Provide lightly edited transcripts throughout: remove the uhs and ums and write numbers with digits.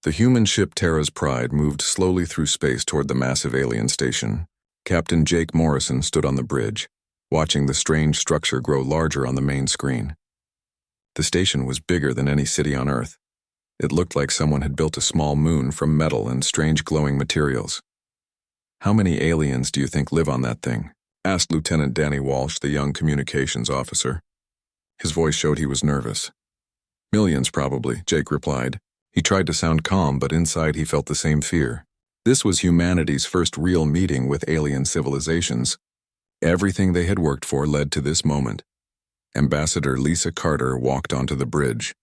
The human ship Terra's Pride moved slowly through space toward the massive alien station. Captain Jake Morrison stood on the bridge, watching the strange structure grow larger on the main screen. The station was bigger than any city on Earth. It looked like someone had built a small moon from metal and strange glowing materials. "How many aliens do you think live on that thing?" asked Lieutenant Danny Walsh, the young communications officer. His voice showed he was nervous. "Millions, probably," Jake replied. He tried to sound calm, but inside he felt the same fear. This was humanity's first real meeting with alien civilizations. Everything they had worked for led to this moment. Ambassador Lisa Carter walked onto the bridge.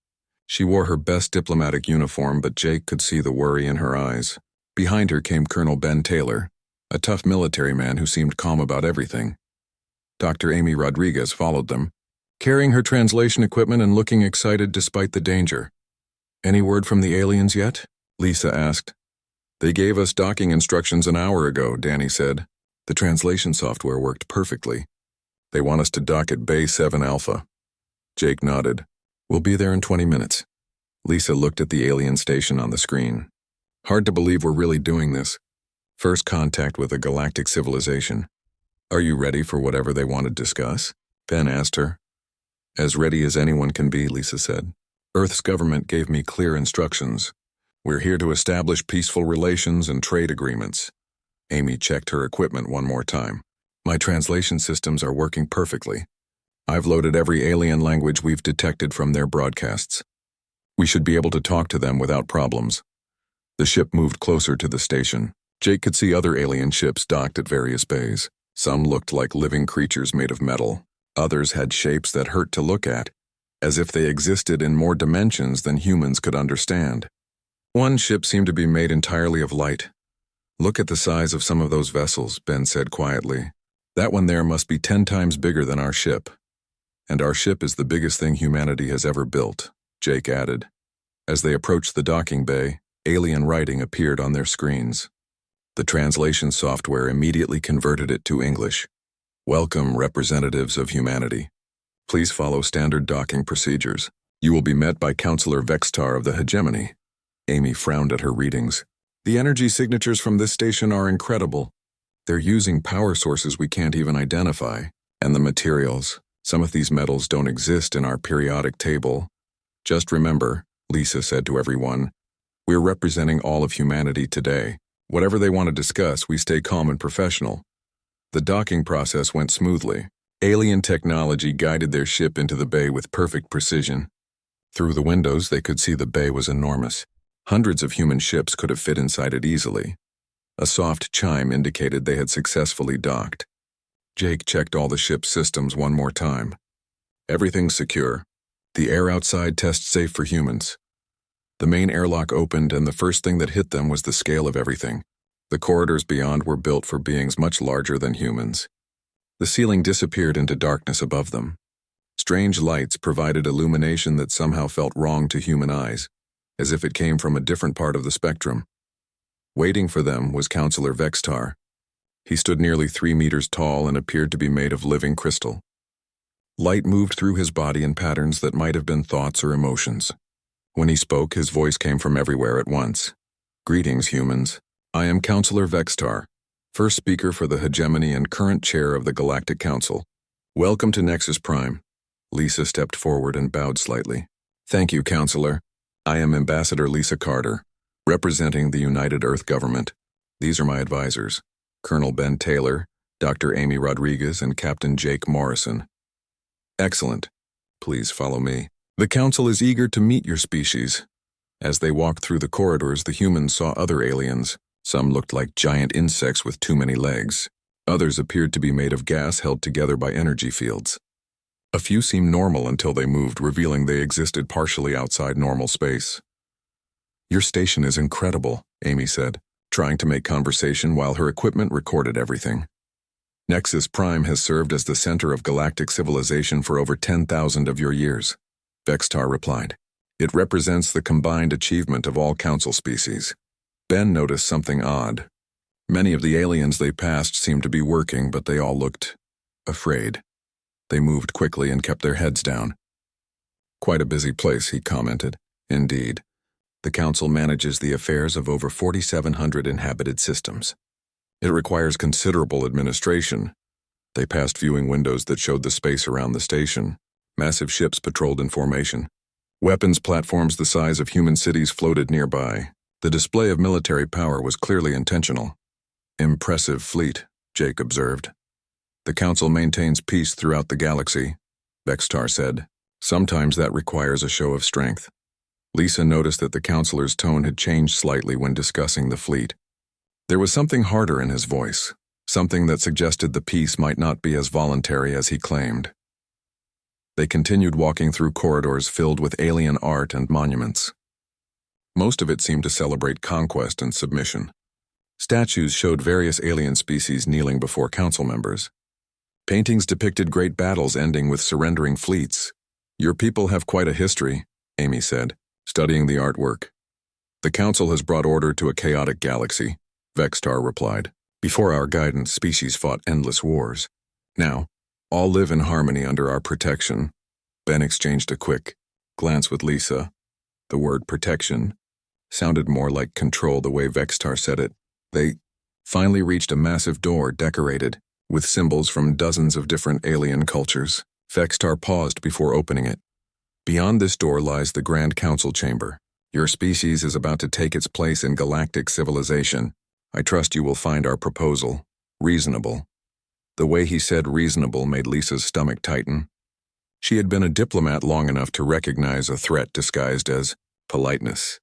She wore her best diplomatic uniform, but Jake could see the worry in her eyes. Behind her came Colonel Ben Taylor, a tough military man who seemed calm about everything. Dr. Amy Rodriguez followed them, carrying her translation equipment and looking excited despite the danger. "Any word from the aliens yet?" Lisa asked. "They gave us docking instructions an hour ago," Danny said. "The translation software worked perfectly. They want us to dock at Bay 7 Alpha." Jake nodded. "We'll be there in 20 minutes. Lisa looked at the alien station on the screen. "Hard to believe we're really doing this. First contact with a galactic civilization. Are you ready for whatever they want to discuss?" Ben asked her. "As ready as anyone can be," Lisa said. "Earth's government gave me clear instructions. We're here to establish peaceful relations and trade agreements." Amy checked her equipment one more time. "My translation systems are working perfectly. I've loaded every alien language we've detected from their broadcasts. We should be able to talk to them without problems." The ship moved closer to the station. Jake could see other alien ships docked at various bays. Some looked like living creatures made of metal. Others had shapes that hurt to look at, as if they existed in more dimensions than humans could understand. One ship seemed to be made entirely of light. "Look at the size of some of those vessels," Ben said quietly. "That one there must be 10 times bigger than our ship. And our ship is the biggest thing humanity has ever built," Jake added. As they approached the docking bay, alien writing appeared on their screens. The translation software immediately converted it to English. "Welcome, representatives of humanity. Please follow standard docking procedures. You will be met by Counselor Vextar of the Hegemony." Amy frowned at her readings. "The energy signatures from this station are incredible. They're using power sources we can't even identify. And the materials. Some of these metals don't exist in our periodic table. Just remember," Lisa said to everyone, "we're representing all of humanity today. Whatever they want to discuss, we stay calm and professional." The docking process went smoothly. Alien technology guided their ship into the bay with perfect precision. Through the windows, they could see the bay was enormous. Hundreds of human ships could have fit inside it easily. A soft chime indicated they had successfully docked. Jake checked all the ship's systems one more time. "Everything's secure. The air outside tests safe for humans." The main airlock opened, and the first thing that hit them was the scale of everything. The corridors beyond were built for beings much larger than humans. The ceiling disappeared into darkness above them. Strange lights provided illumination that somehow felt wrong to human eyes, as if it came from a different part of the spectrum. Waiting for them was Counselor Vextar. He stood nearly 3 meters tall and appeared to be made of living crystal. Light moved through his body in patterns that might have been thoughts or emotions. When he spoke, his voice came from everywhere at once. "Greetings, humans. I am Counselor Vextar, first speaker for the Hegemony and current chair of the Galactic Council. Welcome to Nexus Prime." Lisa stepped forward and bowed slightly. "Thank you, Counselor. I am Ambassador Lisa Carter, representing the United Earth Government. These are my advisors, Colonel Ben Taylor, Dr. Amy Rodriguez, and Captain Jake Morrison." "Excellent. Please follow me. The Council is eager to meet your species." As they walked through the corridors, the humans saw other aliens. Some looked like giant insects with too many legs. Others appeared to be made of gas held together by energy fields. A few seemed normal until they moved, revealing they existed partially outside normal space. "Your station is incredible," Amy said, trying to make conversation while her equipment recorded everything. "Nexus Prime has served as the center of galactic civilization for over 10,000 of your years," Vextar replied. "It represents the combined achievement of all Council species." Ben noticed something odd. Many of the aliens they passed seemed to be working, but they all looked afraid. They moved quickly and kept their heads down. "Quite a busy place," he commented. "Indeed. The Council manages the affairs of over 4,700 inhabited systems. It requires considerable administration. They passed viewing windows that showed the space around the station. Massive ships patrolled in formation. Weapons platforms the size of human cities floated nearby. The display of military power was clearly intentional. Impressive fleet, Jake observed. The Council maintains peace throughout the galaxy, Vextar said. Sometimes that requires a show of strength. Lisa noticed that the counselor's tone had changed slightly when discussing the fleet. There was something harder in his voice, something that suggested the peace might not be as voluntary as he claimed. They continued walking through corridors filled with alien art and monuments. Most of it seemed to celebrate conquest and submission. Statues showed various alien species kneeling before council members. Paintings depicted great battles ending with surrendering fleets. Your people have quite a history, Amy said, studying the artwork. The council has brought order to a chaotic galaxy, Vextar replied. Before our guidance, species fought endless wars. Now, all live in harmony under our protection. Ben exchanged a quick glance with Lisa. The word protection sounded more like control the way Vextar said it. They finally reached a massive door decorated with symbols from dozens of different alien cultures. Vextar paused before opening it. Beyond this door lies the Grand Council Chamber. Your species is about to take its place in galactic civilization. I trust you will find our proposal reasonable. The way he said reasonable made Lisa's stomach tighten. She had been a diplomat long enough to recognize a threat disguised as politeness.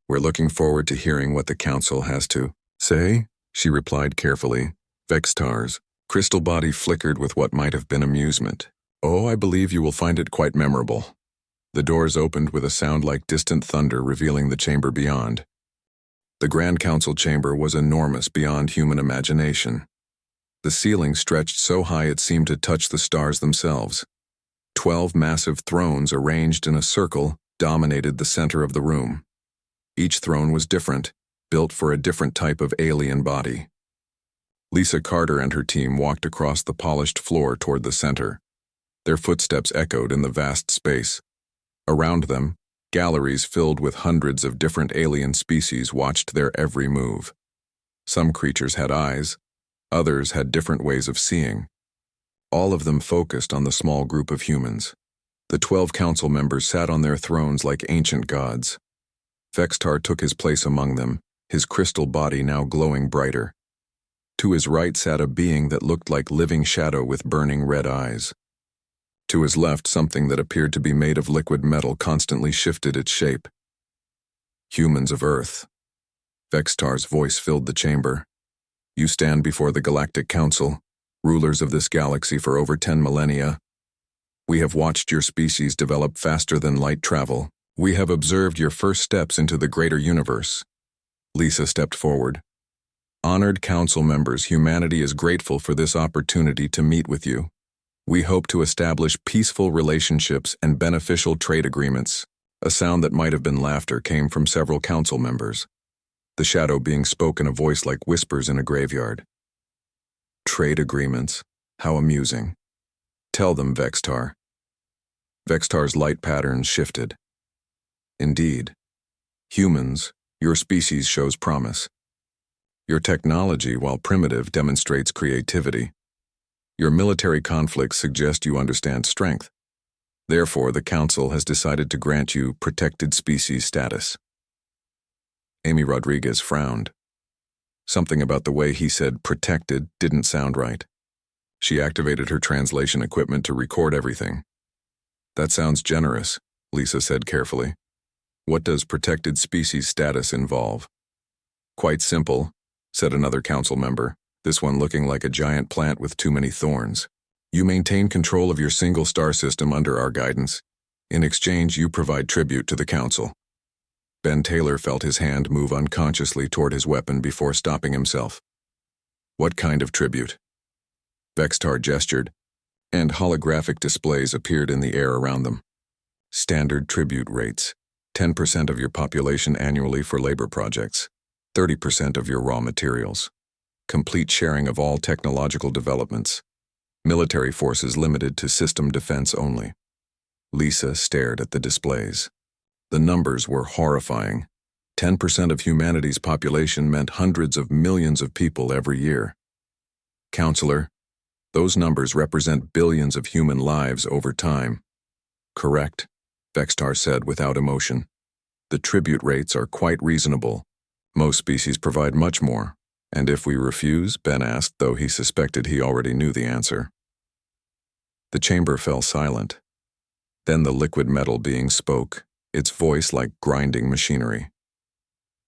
We're looking forward to hearing what the council has to say, she replied carefully. Vextar's crystal body flickered with what might have been amusement. Oh, I believe you will find it quite memorable. The doors opened with a sound like distant thunder, revealing the chamber beyond. The Grand Council chamber was enormous beyond human imagination. The ceiling stretched so high it seemed to touch the stars themselves. 12 massive thrones arranged in a circle dominated the center of the room. Each throne was different, built for a different type of alien body. Lisa Carter and her team walked across the polished floor toward the center. Their footsteps echoed in the vast space. Around them, galleries filled with hundreds of different alien species watched their every move. Some creatures had eyes, others had different ways of seeing. All of them focused on the small group of humans. The 12 council members sat on their thrones like ancient gods. Vextar took his place among them, his crystal body now glowing brighter. To his right sat a being that looked like living shadow with burning red eyes. To his left, something that appeared to be made of liquid metal constantly shifted its shape. Humans of Earth. Vextar's voice filled the chamber. You stand before the Galactic Council, rulers of this galaxy for over 10 millennia. We have watched your species develop faster than light travel. We have observed your first steps into the greater universe. Lisa stepped forward. Honored council members, humanity is grateful for this opportunity to meet with you. We hope to establish peaceful relationships and beneficial trade agreements. A sound that might have been laughter came from several council members. The shadow being spoke in a voice like whispers in a graveyard. Trade agreements. How amusing. Tell them, Vextar. Vextar's light patterns shifted. Indeed. Humans, your species shows promise. Your technology, while primitive, demonstrates creativity. Your military conflicts suggest you understand strength. Therefore, the Council has decided to grant you protected species status. Amy Rodriguez frowned. Something about the way he said protected didn't sound right. She activated her translation equipment to record everything. That sounds generous, Lisa said carefully. What does protected species status involve? Quite simple, said another council member, this one looking like a giant plant with too many thorns. You maintain control of your single star system under our guidance. In exchange, you provide tribute to the council. Ben Taylor felt his hand move unconsciously toward his weapon before stopping himself. What kind of tribute? Vextar gestured, and holographic displays appeared in the air around them. Standard tribute rates. 10% of your population annually for labor projects. 30% of your raw materials. Complete sharing of all technological developments. Military forces limited to system defense only. Lisa stared at the displays. The numbers were horrifying. 10% of humanity's population meant hundreds of millions of people every year. Counselor, those numbers represent billions of human lives over time. Correct, Vextar said without emotion. The tribute rates are quite reasonable. Most species provide much more. And if we refuse? Ben asked, though he suspected he already knew the answer. The chamber fell silent. Then the liquid metal being spoke, its voice like grinding machinery.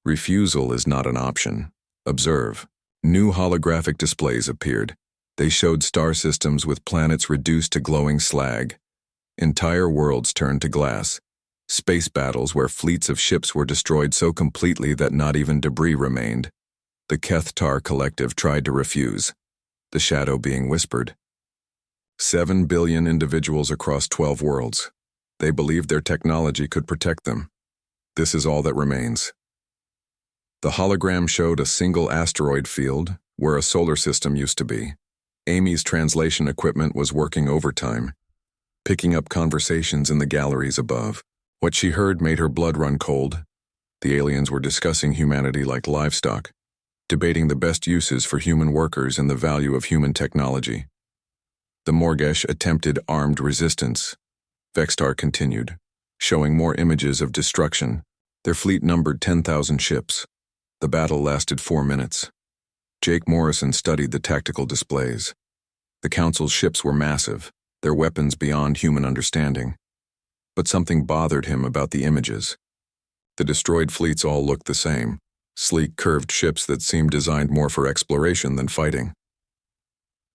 Refusal is not an option. Observe. New holographic displays appeared. They showed star systems with planets reduced to glowing slag. Entire worlds turned to glass. Space battles where fleets of ships were destroyed so completely that not even debris remained. The Kethtar Collective tried to refuse. The shadow being whispered. 7 billion individuals across 12 worlds. They believed their technology could protect them. This is all that remains. The hologram showed a single asteroid field where a solar system used to be. Amy's translation equipment was working overtime, picking up conversations in the galleries above. What she heard made her blood run cold. The aliens were discussing humanity like livestock, debating the best uses for human workers and the value of human technology. The Morgesh attempted armed resistance. Vextar continued, showing more images of destruction. Their fleet numbered 10,000 ships. The battle lasted 4 minutes. Jake Morrison studied the tactical displays. The Council's ships were massive, their weapons beyond human understanding. But something bothered him about the images. The destroyed fleets all looked the same, sleek, curved ships that seemed designed more for exploration than fighting.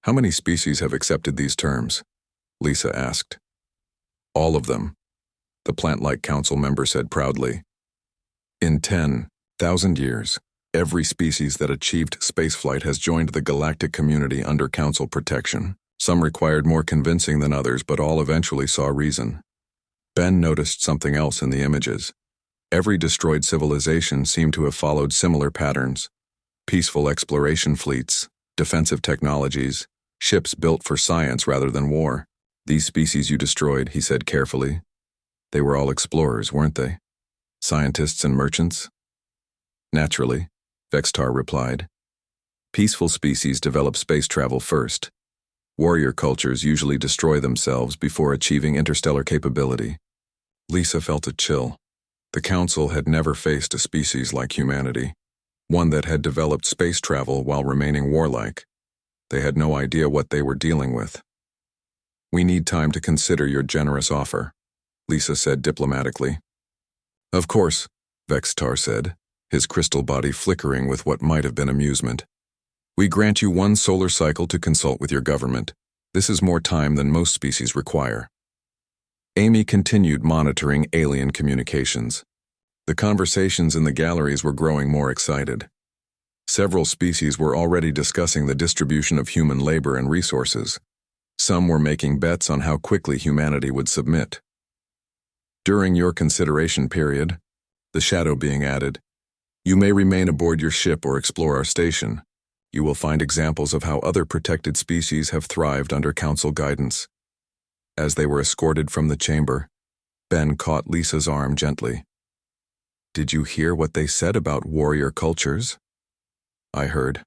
How many species have accepted these terms? Lisa asked. All of them, the plant-like council member said proudly. In 10,000 years, every species that achieved spaceflight has joined the galactic community under council protection. Some required more convincing than others, but all eventually saw reason. Ben noticed something else in the images. Every destroyed civilization seemed to have followed similar patterns. Peaceful exploration fleets, defensive technologies, ships built for science rather than war. These species you destroyed, he said carefully. They were all explorers, weren't they? Scientists and merchants? Naturally, Vextar replied. Peaceful species develop space travel first. Warrior cultures usually destroy themselves before achieving interstellar capability. Lisa felt a chill. The Council had never faced a species like humanity, one that had developed space travel while remaining warlike. They had no idea what they were dealing with. We need time to consider your generous offer, Lisa said diplomatically. Of course, Vextar said, his crystal body flickering with what might have been amusement. We grant you 1 solar cycle to consult with your government. This is more time than most species require. Amy continued monitoring alien communications. The conversations in the galleries were growing more excited. Several species were already discussing the distribution of human labor and resources. Some were making bets on how quickly humanity would submit. During your consideration period, the shadow being added, you may remain aboard your ship or explore our station. You will find examples of how other protected species have thrived under Council guidance. As they were escorted from the chamber, Ben caught Lisa's arm gently. Did you hear what they said about warrior cultures? I heard,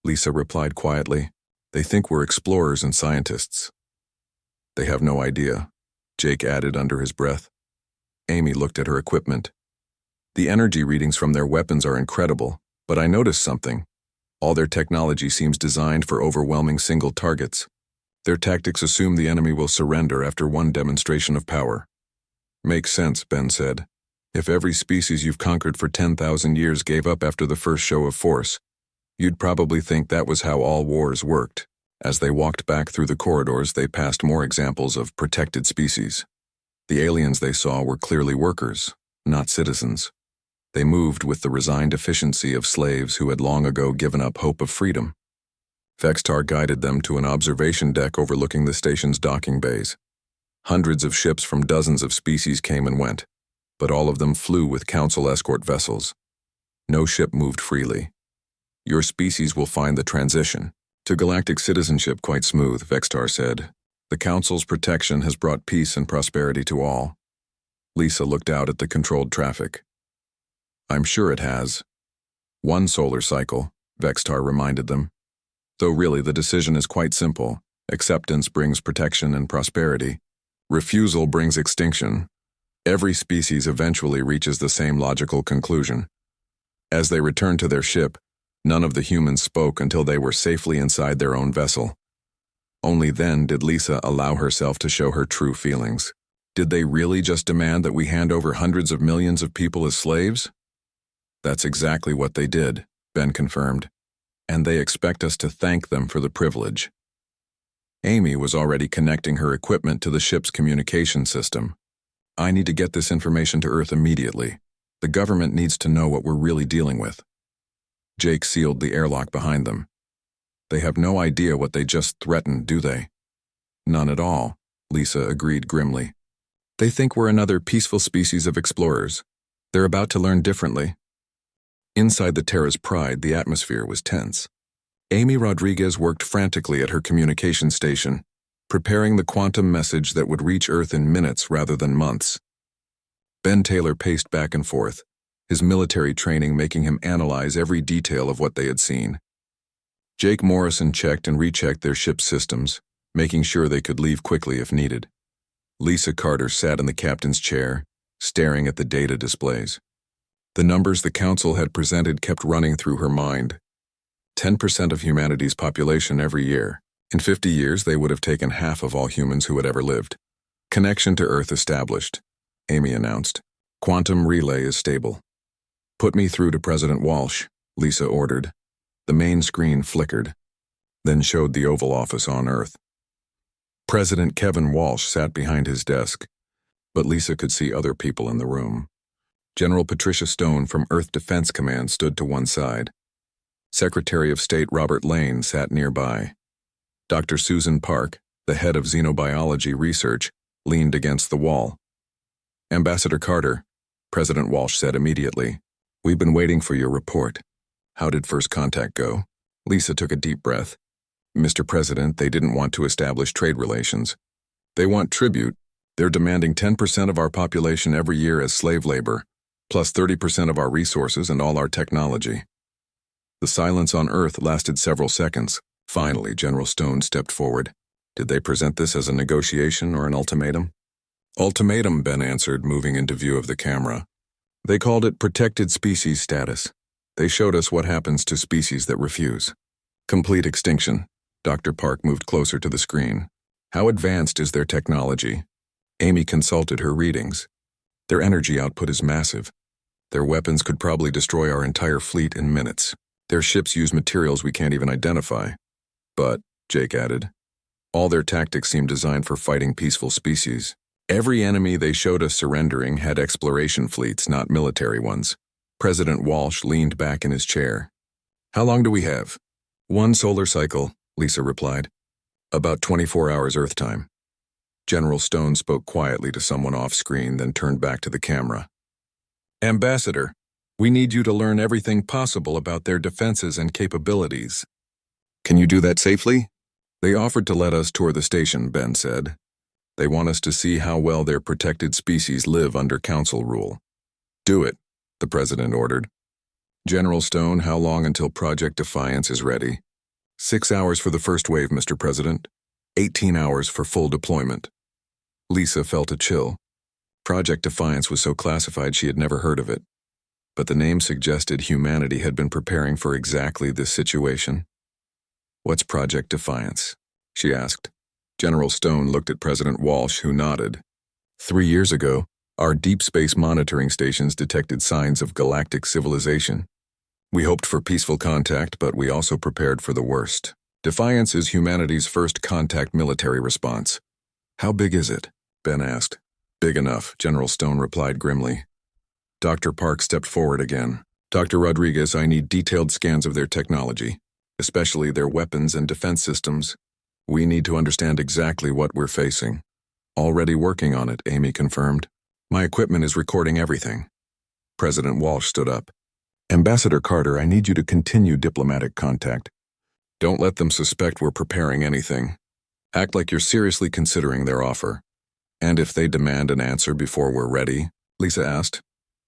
Lisa replied quietly. They think we're explorers and scientists. They have no idea, Jake added under his breath. Amy looked at her equipment. The energy readings from their weapons are incredible, but I noticed something. All their technology seems designed for overwhelming single targets. Their tactics assume the enemy will surrender after one demonstration of power. Makes sense, Ben said. If every species you've conquered for 10,000 years gave up after the first show of force, you'd probably think that was how all wars worked. As they walked back through the corridors, they passed more examples of protected species. The aliens they saw were clearly workers, not citizens. They moved with the resigned efficiency of slaves who had long ago given up hope of freedom. Vextar guided them to an observation deck overlooking the station's docking bays. Hundreds of ships from dozens of species came and went, but all of them flew with Council escort vessels. No ship moved freely. Your species will find the transition to galactic citizenship quite smooth, Vextar said. The Council's protection has brought peace and prosperity to all. Lisa looked out at the controlled traffic. I'm sure it has. One solar cycle, Vextar reminded them. Though really the decision is quite simple. Acceptance brings protection and prosperity. Refusal brings extinction. Every species eventually reaches the same logical conclusion. As they returned to their ship, none of the humans spoke until they were safely inside their own vessel. Only then did Lisa allow herself to show her true feelings. Did they really just demand that we hand over hundreds of millions of people as slaves? That's exactly what they did, Ben confirmed. And they expect us to thank them for the privilege. Amy was already connecting her equipment to the ship's communication system. I need to get this information to Earth immediately. The government needs to know what we're really dealing with. Jake sealed the airlock behind them. They have no idea what they just threatened, do they? None at all, Lisa agreed grimly. They think we're another peaceful species of explorers. They're about to learn differently. Inside the Terra's Pride, the atmosphere was tense. Amy Rodriguez worked frantically at her communication station, preparing the quantum message that would reach Earth in minutes rather than months. Ben Taylor paced back and forth, his military training making him analyze every detail of what they had seen. Jake Morrison checked and rechecked their ship's systems, making sure they could leave quickly if needed. Lisa Carter sat in the captain's chair, staring at the data displays. The numbers the council had presented kept running through her mind. 10% of humanity's population every year. In 50 years, they would have taken half of all humans who had ever lived. Connection to Earth established, Amy announced. Quantum relay is stable. Put me through to President Walsh, Lisa ordered. The main screen flickered, then showed the Oval Office on Earth. President Kevin Walsh sat behind his desk, but Lisa could see other people in the room. General Patricia Stone from Earth Defense Command stood to one side. Secretary of State Robert Lane sat nearby. Dr. Susan Park, the head of xenobiology research, leaned against the wall. Ambassador Carter, President Walsh said immediately, "We've been waiting for your report. How did first contact go?" Lisa took a deep breath. "Mr. President, they didn't want to establish trade relations. They want tribute. They're demanding 10% of our population every year as slave labor, plus 30% of our resources and all our technology." The silence on Earth lasted several seconds. Finally, General Stone stepped forward. "Did they present this as a negotiation or an ultimatum?" "Ultimatum," Ben answered, moving into view of the camera. "They called it protected species status. They showed us what happens to species that refuse. Complete extinction." Dr. Park moved closer to the screen. "How advanced is their technology?" Amy consulted her readings. "Their energy output is massive. Their weapons could probably destroy our entire fleet in minutes. Their ships use materials we can't even identify. But," Jake added, "all their tactics seem designed for fighting peaceful species. Every enemy they showed us surrendering had exploration fleets, not military ones." President Walsh leaned back in his chair. "How long do we have?" "One solar cycle," Lisa replied. "About 24 hours Earth time." General Stone spoke quietly to someone off-screen, then turned back to the camera. "Ambassador, we need you to learn everything possible about their defenses and capabilities." "Can you do that safely?" "They offered to let us tour the station," Ben said. "They want us to see how well their protected species live under council rule." "Do it," the president ordered. "General Stone, how long until Project Defiance is ready?" 6 hours for the first wave, Mr. President. 18 hours for full deployment." Lisa felt a chill. Project Defiance was so classified she had never heard of it. But the name suggested humanity had been preparing for exactly this situation. "What's Project Defiance?" she asked. General Stone looked at President Walsh, who nodded. 3 years ago, our deep space monitoring stations detected signs of galactic civilization. We hoped for peaceful contact, but we also prepared for the worst. Defiance is humanity's first contact military response. "How big is it?" Ben asked. "Big enough," General Stone replied grimly. Dr. Park stepped forward again. "Dr. Rodriguez, I need detailed scans of their technology, especially their weapons and defense systems. We need to understand exactly what we're facing." "Already working on it," Amy confirmed. "My equipment is recording everything." President Walsh stood up. "Ambassador Carter, I need you to continue diplomatic contact. Don't let them suspect we're preparing anything. Act like you're seriously considering their offer. And if they demand an answer before we're ready," Lisa asked,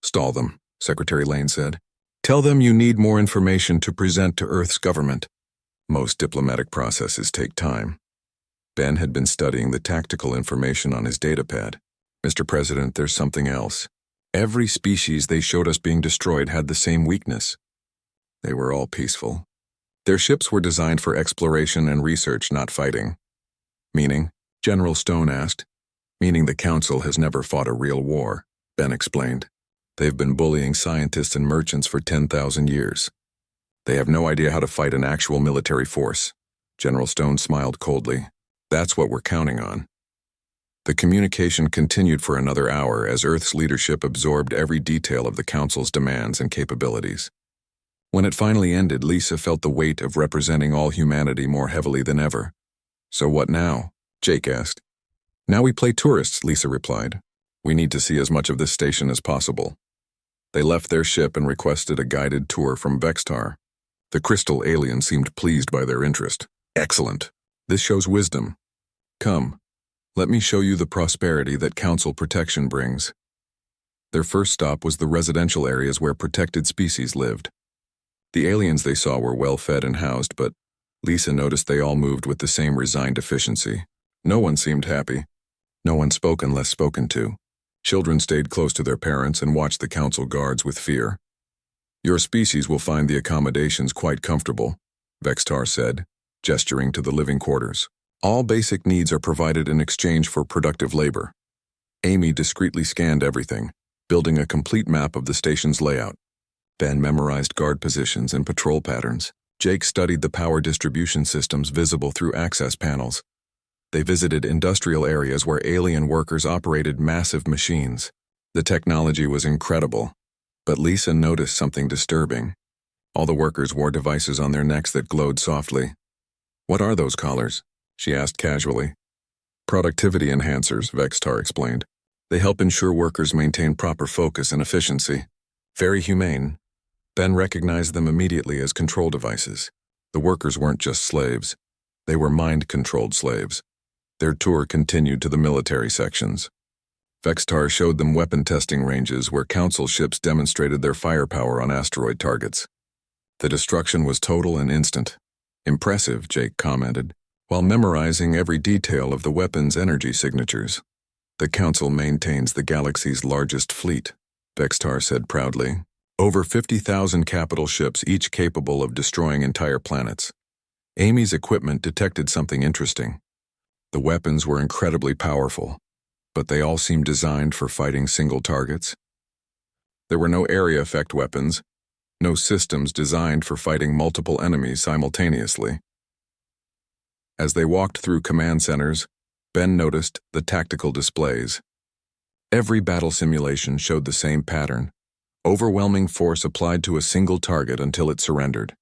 "stall them. Secretary Lane said. Tell them you need more information to present to Earth's government. Most diplomatic processes take time. Ben had been studying the tactical information on his datapad. Mr. President, there's something else. Every species they showed us being destroyed had the same weakness. They were all peaceful. Their ships were designed for exploration and research, not fighting. Meaning? General Stone asked. Meaning the Council has never fought a real war, Ben explained. They've been bullying scientists and merchants for 10,000 years. They have no idea how to fight an actual military force. General Stone smiled coldly. That's what we're counting on. The communication continued for another hour as Earth's leadership absorbed every detail of the Council's demands and capabilities. When it finally ended, Lisa felt the weight of representing all humanity more heavily than ever. So what now? Jake asked. Now we play tourists, Lisa replied. We need to see as much of this station as possible. They left their ship and requested a guided tour from Vextar. The crystal alien seemed pleased by their interest. Excellent. This shows wisdom. Come. Let me show you the prosperity that Council protection brings. Their first stop was the residential areas where protected species lived. The aliens they saw were well fed and housed, but Lisa noticed they all moved with the same resigned efficiency. No one seemed happy. No one spoke unless spoken to. Children stayed close to their parents and watched the Council guards with fear. Your species will find the accommodations quite comfortable, Vextar said, gesturing to the living quarters. All basic needs are provided in exchange for productive labor. Amy discreetly scanned everything, building a complete map of the station's layout. Ben memorized guard positions and patrol patterns. Jake studied the power distribution systems visible through access panels. They visited industrial areas where alien workers operated massive machines. The technology was incredible, but Lisa noticed something disturbing. All the workers wore devices on their necks that glowed softly. What are those collars? She asked casually. Productivity enhancers, Vextar explained. They help ensure workers maintain proper focus and efficiency. Very humane. Ben recognized them immediately as control devices. The workers weren't just slaves. They were mind-controlled slaves. Their tour continued to the military sections. Vextar showed them weapon testing ranges where Council ships demonstrated their firepower on asteroid targets. The destruction was total and instant. Impressive, Jake commented, while memorizing every detail of the weapon's energy signatures. The Council maintains the galaxy's largest fleet, Vextar said proudly. Over 50,000 capital ships, each capable of destroying entire planets. Amy's equipment detected something interesting. The weapons were incredibly powerful, but they all seemed designed for fighting single targets. There were no area effect weapons, no systems designed for fighting multiple enemies simultaneously. As they walked through command centers, Ben noticed the tactical displays. Every battle simulation showed the same pattern. Overwhelming force applied to a single target until it surrendered.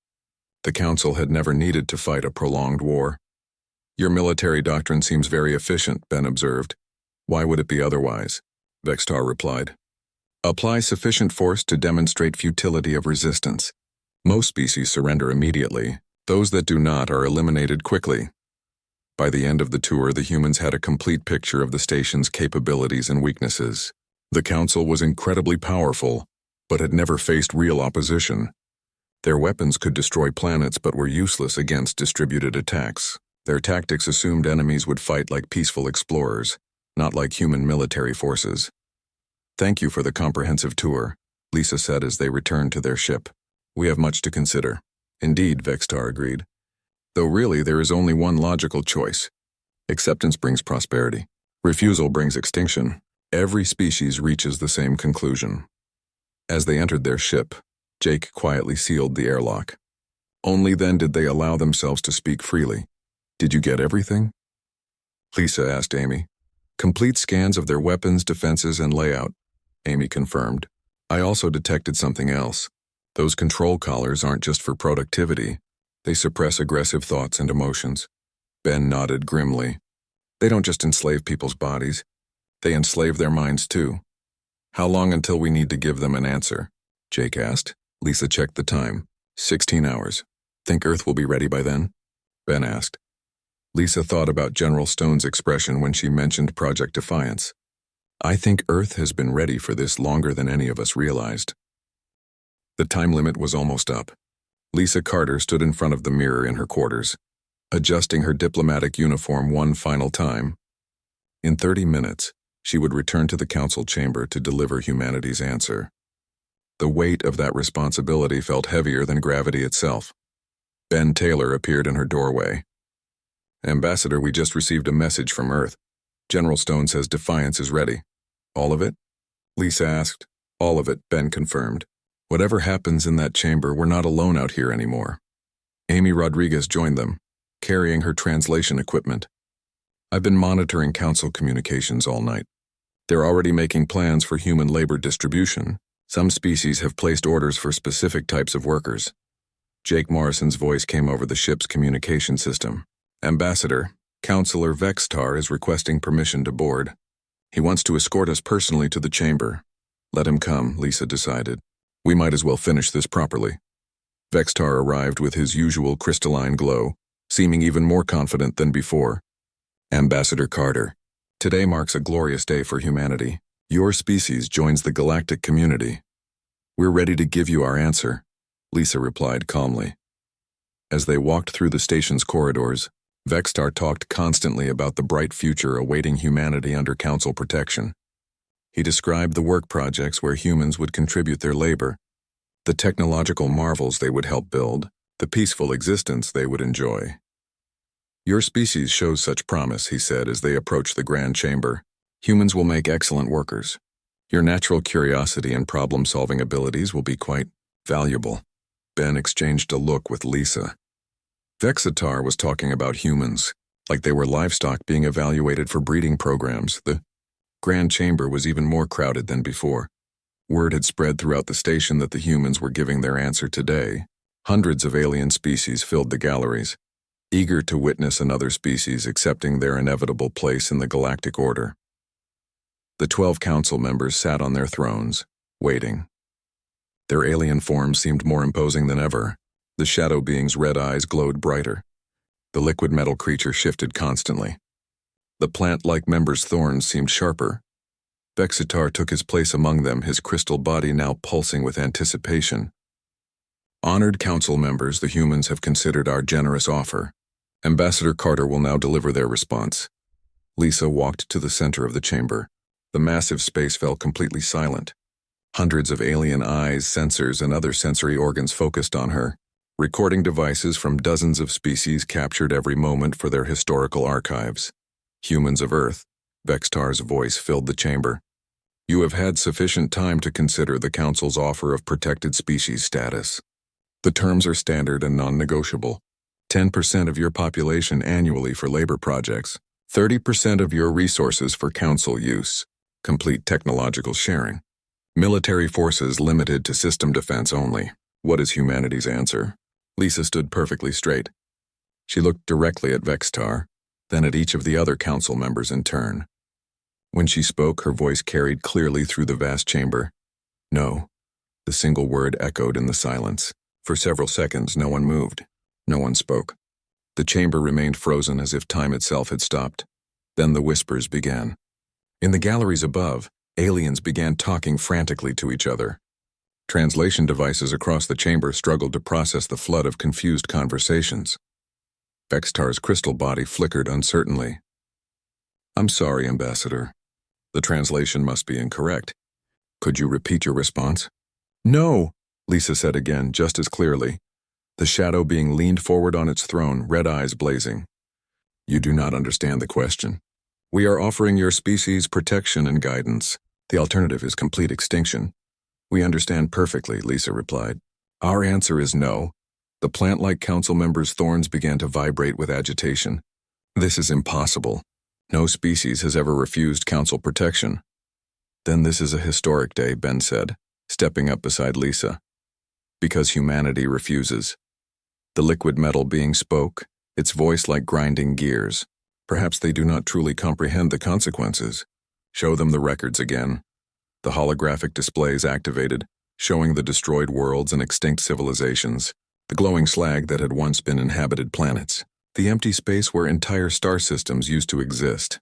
The Council had never needed to fight a prolonged war. Your military doctrine seems very efficient, Ben observed. Why would it be otherwise? Vextar replied. Apply sufficient force to demonstrate futility of resistance. Most species surrender immediately. Those that do not are eliminated quickly. By the end of the tour, the humans had a complete picture of the station's capabilities and weaknesses. The Council was incredibly powerful, but had never faced real opposition. Their weapons could destroy planets but were useless against distributed attacks. Their tactics assumed enemies would fight like peaceful explorers, not like human military forces. Thank you for the comprehensive tour, Lisa said as they returned to their ship. We have much to consider. Indeed, Vextar agreed. Though really there is only one logical choice. Acceptance brings prosperity. Refusal brings extinction. Every species reaches the same conclusion. As they entered their ship, Jake quietly sealed the airlock. Only then did they allow themselves to speak freely. Did you get everything? Lisa asked Amy. Complete scans of their weapons, defenses, and layout, Amy confirmed. I also detected something else. Those control collars aren't just for productivity. They suppress aggressive thoughts and emotions. Ben nodded grimly. They don't just enslave people's bodies. They enslave their minds too. How long until we need to give them an answer? Jake asked. Lisa checked the time. 16 hours. Think Earth will be ready by then? Ben asked. Lisa thought about General Stone's expression when she mentioned Project Defiance. I think Earth has been ready for this longer than any of us realized. The time limit was almost up. Lisa Carter stood in front of the mirror in her quarters, adjusting her diplomatic uniform one final time. In 30 minutes, she would return to the council chamber to deliver humanity's answer. The weight of that responsibility felt heavier than gravity itself. Ben Taylor appeared in her doorway. "Ambassador, we just received a message from Earth. General Stone says Defiance is ready." "All of it?" Lisa asked. "All of it," Ben confirmed. "Whatever happens in that chamber, we're not alone out here anymore." Amy Rodriguez joined them, carrying her translation equipment. "I've been monitoring council communications all night. They're already making plans for human labor distribution. Some species have placed orders for specific types of workers." Jake Morrison's voice came over the ship's communication system. "Ambassador, Counselor Vextar is requesting permission to board. He wants to escort us personally to the chamber." "Let him come," Lisa decided. "We might as well finish this properly." Vextar arrived with his usual crystalline glow, seeming even more confident than before. "Ambassador Carter, today marks a glorious day for humanity. Your species joins the galactic community. We're ready to give you our answer," Lisa replied calmly. As they walked through the station's corridors, Vextar talked constantly about the bright future awaiting humanity under council protection. He described the work projects where humans would contribute their labor, the technological marvels they would help build, the peaceful existence they would enjoy. "Your species shows such promise," he said as they approached the Grand Chamber. "Humans will make excellent workers. Your natural curiosity and problem-solving abilities will be quite valuable." Ben exchanged a look with Lisa. Vexitar was talking about humans, like they were livestock being evaluated for breeding programs. The Grand Chamber was even more crowded than before. Word had spread throughout the station that the humans were giving their answer today. Hundreds of alien species filled the galleries, eager to witness another species accepting their inevitable place in the galactic order. The 12 council members sat on their thrones, waiting. Their alien forms seemed more imposing than ever. The shadow being's red eyes glowed brighter. The liquid metal creature shifted constantly. The plant-like member's thorns seemed sharper. Vexitar took his place among them, his crystal body now pulsing with anticipation. "Honored council members, the humans have considered our generous offer. Ambassador Carter will now deliver their response." Lisa walked to the center of the chamber. The massive space fell completely silent. Hundreds of alien eyes, sensors, and other sensory organs focused on her. Recording devices from dozens of species captured every moment for their historical archives. "Humans of Earth," Vextar's voice filled the chamber. "You have had sufficient time to consider the Council's offer of protected species status. The terms are standard and non-negotiable. 10% of your population annually for labor projects, 30% of your resources for Council use, complete technological sharing. Military forces limited to system defense only. What is humanity's answer?" Lisa stood perfectly straight. She looked directly at Vextar, then at each of the other council members in turn. When she spoke, her voice carried clearly through the vast chamber. "No." The single word echoed in the silence. For several seconds, no one moved. No one spoke. The chamber remained frozen as if time itself had stopped. Then the whispers began. In the galleries above, aliens began talking frantically to each other. Translation devices across the chamber struggled to process the flood of confused conversations. Vextar's crystal body flickered uncertainly. "I'm sorry, Ambassador. The translation must be incorrect. Could you repeat your response?" "No," Lisa said again, just as clearly. The shadow being leaned forward on its throne, red eyes blazing. "You do not understand the question. We are offering your species protection and guidance. The alternative is complete extinction." "We understand perfectly," Lisa replied. "Our answer is no." The plant-like council members' thorns began to vibrate with agitation. "This is impossible. No species has ever refused council protection." "Then this is a historic day," Ben said, stepping up beside Lisa. "Because humanity refuses." The liquid metal being spoke, its voice like grinding gears. "Perhaps they do not truly comprehend the consequences. Show them the records again." The holographic displays activated, showing the destroyed worlds and extinct civilizations, the glowing slag that had once been inhabited planets, the empty space where entire star systems used to exist.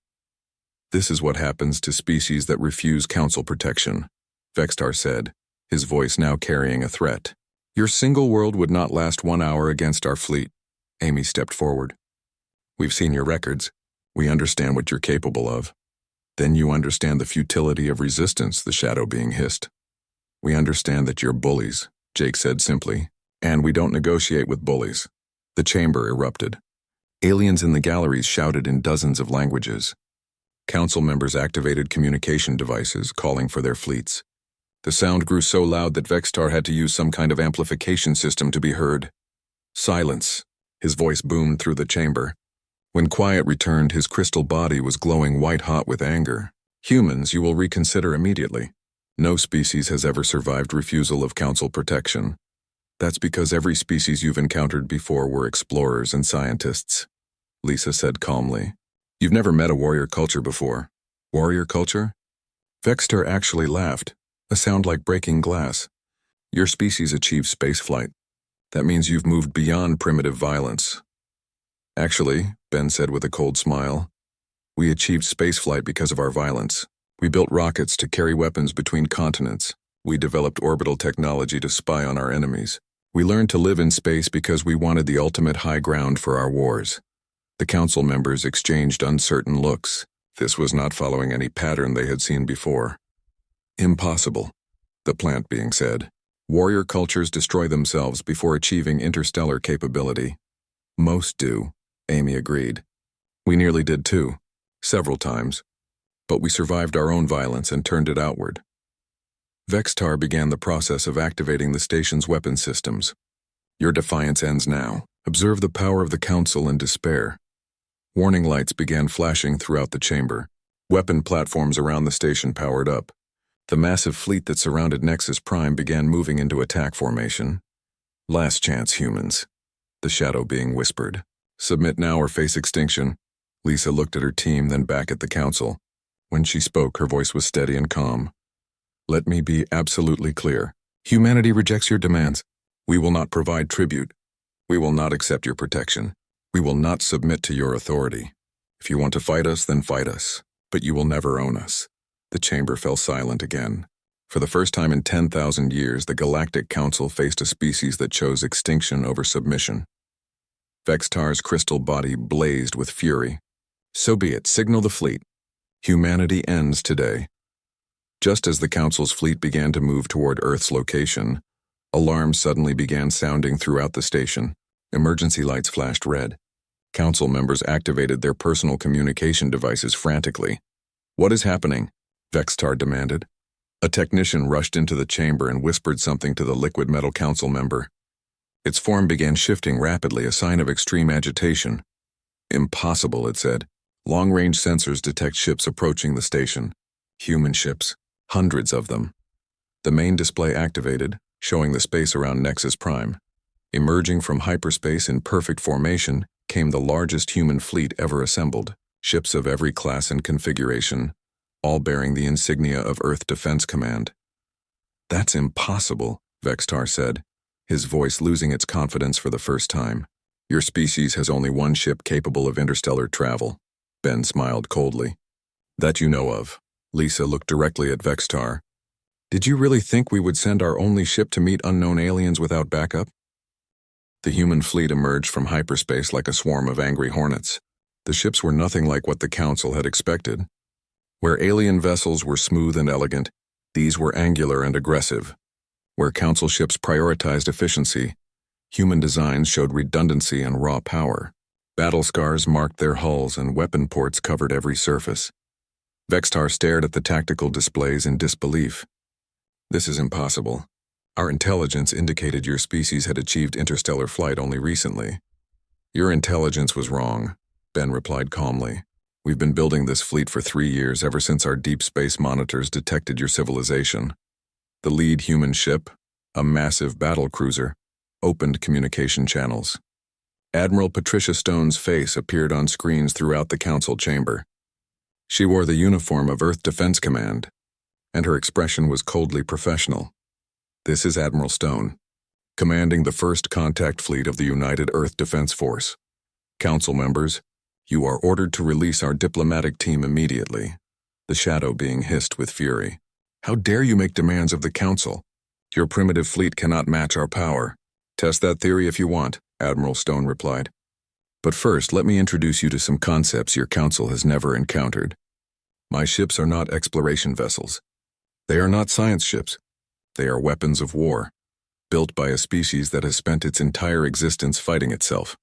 "This is what happens to species that refuse council protection," Vextar said, his voice now carrying a threat. Your single world would not last 1 hour against our fleet. Amy stepped forward. We've seen your records. We understand what you're capable of. Then you understand the futility of resistance, the shadow being hissed. We understand that you're bullies, Jake said simply, and we don't negotiate with bullies. The chamber erupted. Aliens in the galleries shouted in dozens of languages. Council members activated communication devices, calling for their fleets. The sound grew so loud that Vextar had to use some kind of amplification system to be heard. Silence. His voice boomed through the chamber. When quiet returned, his crystal body was glowing white-hot with anger. Humans, you will reconsider immediately. No species has ever survived refusal of council protection. That's because every species you've encountered before were explorers and scientists. Lisa said calmly. You've never met a warrior culture before. Warrior culture? Vextar actually laughed, a sound like breaking glass. Your species achieved spaceflight. That means you've moved beyond primitive violence. Actually, Ben said with a cold smile, we achieved spaceflight because of our violence. We built rockets to carry weapons between continents. We developed orbital technology to spy on our enemies. We learned to live in space because we wanted the ultimate high ground for our wars. The council members exchanged uncertain looks. This was not following any pattern they had seen before. Impossible, the plant being said. Warrior cultures destroy themselves before achieving interstellar capability. Most do, Amy agreed. We nearly did too, several times. But we survived our own violence and turned it outward. Vextar began the process of activating the station's weapon systems. Your defiance ends now. Observe the power of the Council in despair. Warning lights began flashing throughout the chamber. Weapon platforms around the station powered up. The massive fleet that surrounded Nexus Prime began moving into attack formation. Last chance, humans. The shadow being whispered. Submit now or face extinction. Lisa looked at her team, then back at the Council. When she spoke, her voice was steady and calm. Let me be absolutely clear. Humanity rejects your demands. We will not provide tribute. We will not accept your protection. We will not submit to your authority. If you want to fight us, then fight us. But you will never own us. The chamber fell silent again. For the first time in 10,000 years, the Galactic Council faced a species that chose extinction over submission. Vextar's crystal body blazed with fury. So be it, signal the fleet. Humanity ends today. Just as the Council's fleet began to move toward Earth's location, alarms suddenly began sounding throughout the station. Emergency lights flashed red. Council members activated their personal communication devices frantically. What is happening? Vextar demanded. A technician rushed into the chamber and whispered something to the liquid metal council member. Its form began shifting rapidly, a sign of extreme agitation. Impossible, it said. Long-range sensors detect ships approaching the station. Human ships. Hundreds of them. The main display activated, showing the space around Nexus Prime. Emerging from hyperspace in perfect formation came the largest human fleet ever assembled. Ships of every class and configuration, all bearing the insignia of Earth Defense Command. That's impossible, Vextar said, his voice losing its confidence for the first time. Your species has only one ship capable of interstellar travel. Ben smiled coldly. That you know of. Lisa looked directly at Vextar. Did you really think we would send our only ship to meet unknown aliens without backup? The human fleet emerged from hyperspace like a swarm of angry hornets. The ships were nothing like what the Council had expected. Where alien vessels were smooth and elegant, these were angular and aggressive. Where Council ships prioritized efficiency, human designs showed redundancy and raw power. Battle scars marked their hulls and weapon ports covered every surface. Vextar stared at the tactical displays in disbelief. This is impossible. Our intelligence indicated your species had achieved interstellar flight only recently. Your intelligence was wrong, Ben replied calmly. We've been building this fleet for 3 years, ever since our deep space monitors detected your civilization. The lead human ship, a massive battle cruiser, opened communication channels. Admiral Patricia Stone's face appeared on screens throughout the Council chamber. She wore the uniform of Earth Defense Command, and her expression was coldly professional. This is Admiral Stone, commanding the first contact fleet of the United Earth Defense Force. Council members, you are ordered to release our diplomatic team immediately, the shadow being hissed with fury. How dare you make demands of the Council? Your primitive fleet cannot match our power. Test that theory if you want, Admiral Stone replied. But first, let me introduce you to some concepts your council has never encountered. My ships are not exploration vessels. They are not science ships. They are weapons of war, built by a species that has spent its entire existence fighting itself.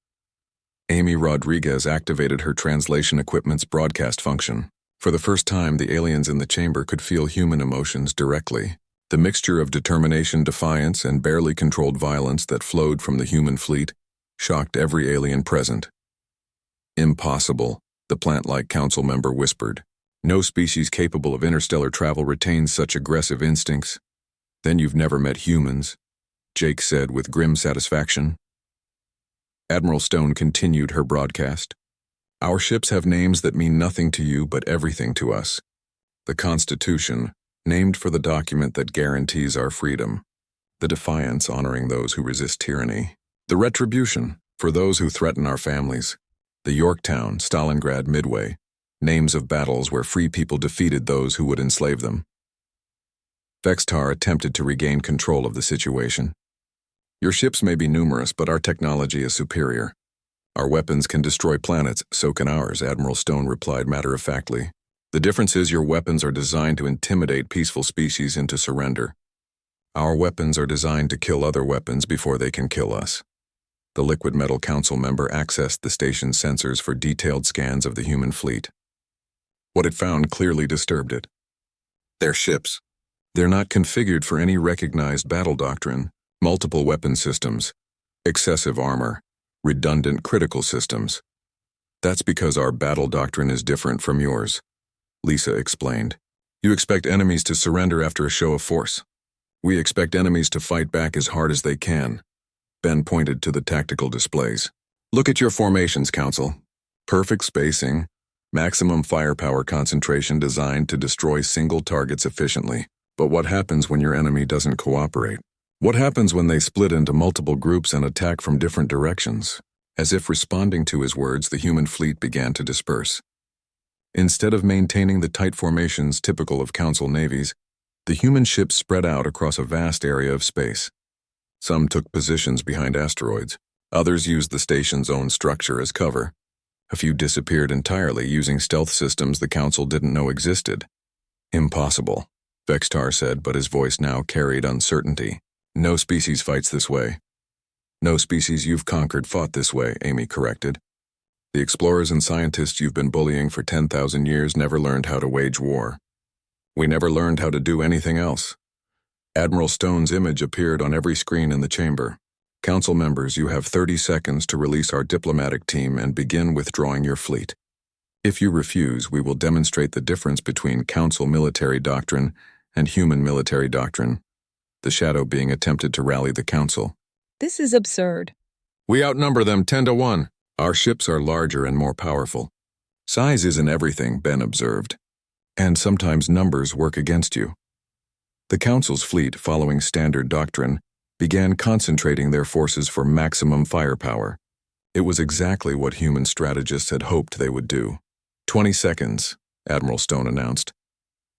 Amy Rodriguez activated her translation equipment's broadcast function. For the first time, the aliens in the chamber could feel human emotions directly. The mixture of determination, defiance, and barely controlled violence that flowed from the human fleet shocked every alien present. Impossible, the plant-like council member whispered. No species capable of interstellar travel retains such aggressive instincts. Then you've never met humans, Jake said with grim satisfaction. Admiral Stone continued her broadcast. Our ships have names that mean nothing to you but everything to us. The Constitution, named for the document that guarantees our freedom. The Defiance, honoring those who resist tyranny. The Retribution, for those who threaten our families. The Yorktown, Stalingrad, Midway, names of battles where free people defeated those who would enslave them. Vextar attempted to regain control of the situation. Your ships may be numerous, but our technology is superior. Our weapons can destroy planets, so can ours, Admiral Stone replied matter-of-factly. The difference is your weapons are designed to intimidate peaceful species into surrender. Our weapons are designed to kill other weapons before they can kill us. The Liquid Metal Council member accessed the station's sensors for detailed scans of the human fleet. What it found clearly disturbed it. Their ships. They're not configured for any recognized battle doctrine, multiple weapon systems, excessive armor, redundant critical systems. That's because our battle doctrine is different from yours, Lisa explained. You expect enemies to surrender after a show of force. We expect enemies to fight back as hard as they can. Ben pointed to the tactical displays. Look at your formations, Council. Perfect spacing, maximum firepower concentration designed to destroy single targets efficiently. But what happens when your enemy doesn't cooperate? What happens when they split into multiple groups and attack from different directions? As if responding to his words, the human fleet began to disperse. Instead of maintaining the tight formations typical of Council navies, the human ships spread out across a vast area of space. Some took positions behind asteroids. Others used the station's own structure as cover. A few disappeared entirely using stealth systems the Council didn't know existed. Impossible, Vextar said, but his voice now carried uncertainty. No species fights this way. No species you've conquered fought this way, Amy corrected. The explorers and scientists you've been bullying for 10,000 years never learned how to wage war. We never learned how to do anything else. Admiral Stone's image appeared on every screen in the chamber. Council members, you have 30 seconds to release our diplomatic team and begin withdrawing your fleet. If you refuse, we will demonstrate the difference between Council military doctrine and human military doctrine. The Shadow being attempted to rally the Council. This is absurd. We outnumber them 10-1. Our ships are larger and more powerful. Size isn't everything, Ben observed. And sometimes numbers work against you. The Council's fleet, following standard doctrine, began concentrating their forces for maximum firepower. It was exactly what human strategists had hoped they would do. 20 seconds, Admiral Stone announced.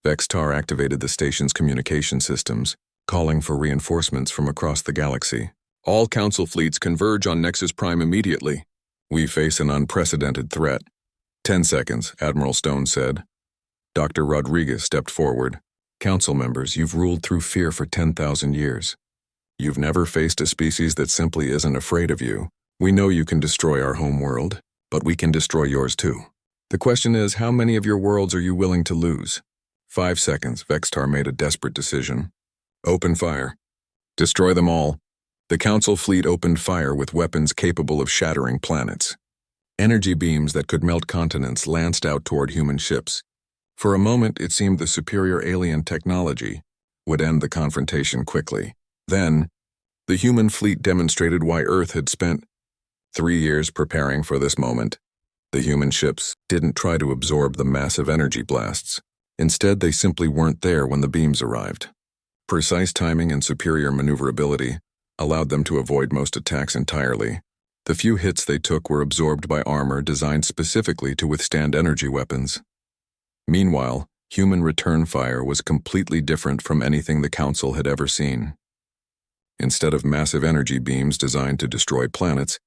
Vextar activated the station's communication systems, calling for reinforcements from across the galaxy. All Council fleets converge on Nexus Prime immediately. We face an unprecedented threat. 10 seconds, Admiral Stone said. Dr. Rodriguez stepped forward. Council members, you've ruled through fear for 10,000 years. You've never faced a species that simply isn't afraid of you. We know you can destroy our home world, but we can destroy yours too. The question is, how many of your worlds are you willing to lose? 5 seconds, Vextar made a desperate decision. Open fire. Destroy them all. The Council fleet opened fire with weapons capable of shattering planets. Energy beams that could melt continents lanced out toward human ships. For a moment, it seemed the superior alien technology would end the confrontation quickly. Then, the human fleet demonstrated why Earth had spent 3 years preparing for this moment. The human ships didn't try to absorb the massive energy blasts. Instead, they simply weren't there when the beams arrived. Precise timing and superior maneuverability allowed them to avoid most attacks entirely. The few hits they took were absorbed by armor designed specifically to withstand energy weapons. Meanwhile, human return fire was completely different from anything the Council had ever seen. Instead of massive energy beams designed to destroy planets,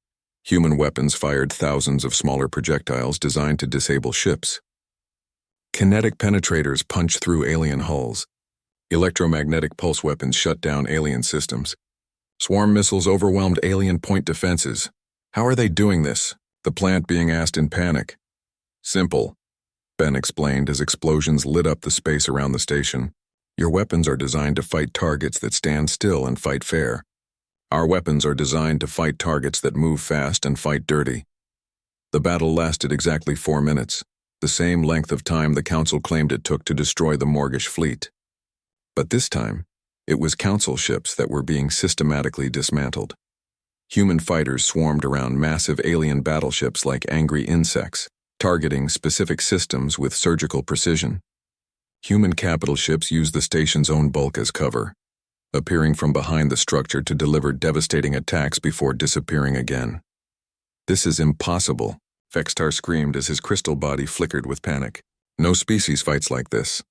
human weapons fired thousands of smaller projectiles designed to disable ships. Kinetic penetrators punched through alien hulls. Electromagnetic pulse weapons shut down alien systems. Swarm missiles overwhelmed alien point defenses. How are they doing this? The plant being asked in panic. Simple, Ben explained as explosions lit up the space around the station. Your weapons are designed to fight targets that stand still and fight fair. Our weapons are designed to fight targets that move fast and fight dirty. The battle lasted exactly 4 minutes, the same length of time the Council claimed it took to destroy the Morgish fleet. But this time, it was Council ships that were being systematically dismantled. Human fighters swarmed around massive alien battleships like angry insects, targeting specific systems with surgical precision. Human capital ships used the station's own bulk as cover, appearing from behind the structure to deliver devastating attacks before disappearing again. This is impossible, Vextar screamed as his crystal body flickered with panic. No species fights like this.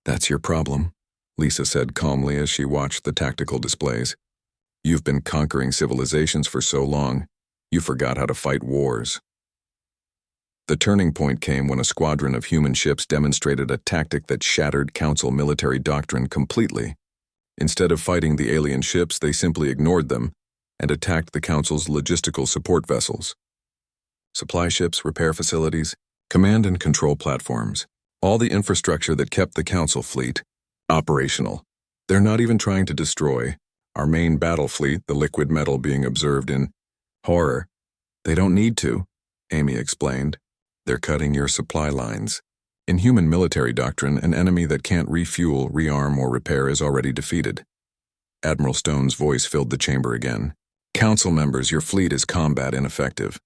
That's your problem, Lisa said calmly as she watched the tactical displays. You've been conquering civilizations for so long, you forgot how to fight wars. The turning point came when a squadron of human ships demonstrated a tactic that shattered Council military doctrine completely. Instead of fighting the alien ships, they simply ignored them and attacked the Council's logistical support vessels. Supply ships, repair facilities, command and control platforms, all the infrastructure that kept the Council fleet operational. They're not even trying to destroy our main battle fleet, the liquid metal being observed in horror. They don't need to, Amy explained. They're cutting your supply lines. In human military doctrine, an enemy that can't refuel, rearm, or repair is already defeated. Admiral Stone's voice filled the chamber again. Council members, your fleet is combat ineffective.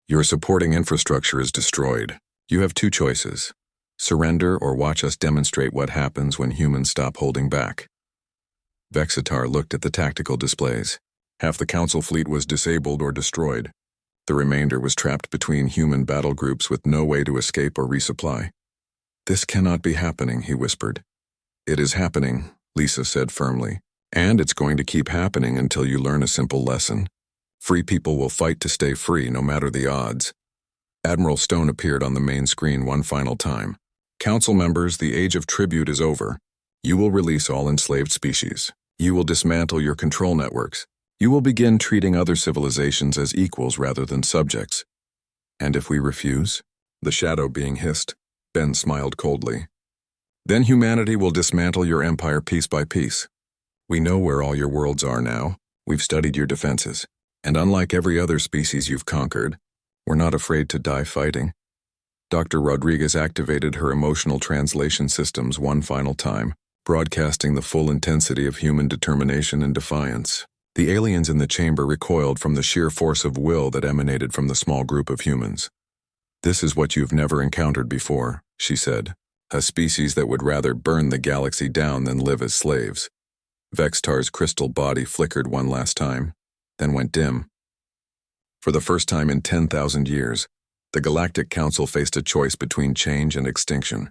Your supporting infrastructure is destroyed. You have 2 choices. Surrender or watch us demonstrate what happens when humans stop holding back. Vexitar looked at the tactical displays. Half the Council fleet was disabled or destroyed. The remainder was trapped between human battle groups with no way to escape or resupply. This cannot be happening, he whispered. It is happening, Lisa said firmly, and it's going to keep happening until you learn a simple lesson. Free people will fight to stay free no matter the odds. Admiral Stone appeared on the main screen one final time. Council members, the age of tribute is over. You will release all enslaved species. You will dismantle your control networks. You will begin treating other civilizations as equals rather than subjects. And if we refuse? The shadow being hissed. Ben smiled coldly. Then humanity will dismantle your empire piece by piece. We know where all your worlds are now. We've studied your defenses. And unlike every other species you've conquered, we're not afraid to die fighting. Dr. Rodriguez activated her emotional translation systems one final time, broadcasting the full intensity of human determination and defiance. The aliens in the chamber recoiled from the sheer force of will that emanated from the small group of humans. This is what you've never encountered before, she said, a species that would rather burn the galaxy down than live as slaves. Vextar's crystal body flickered one last time, then went dim. For the first time in 10,000 years, the Galactic Council faced a choice between change and extinction.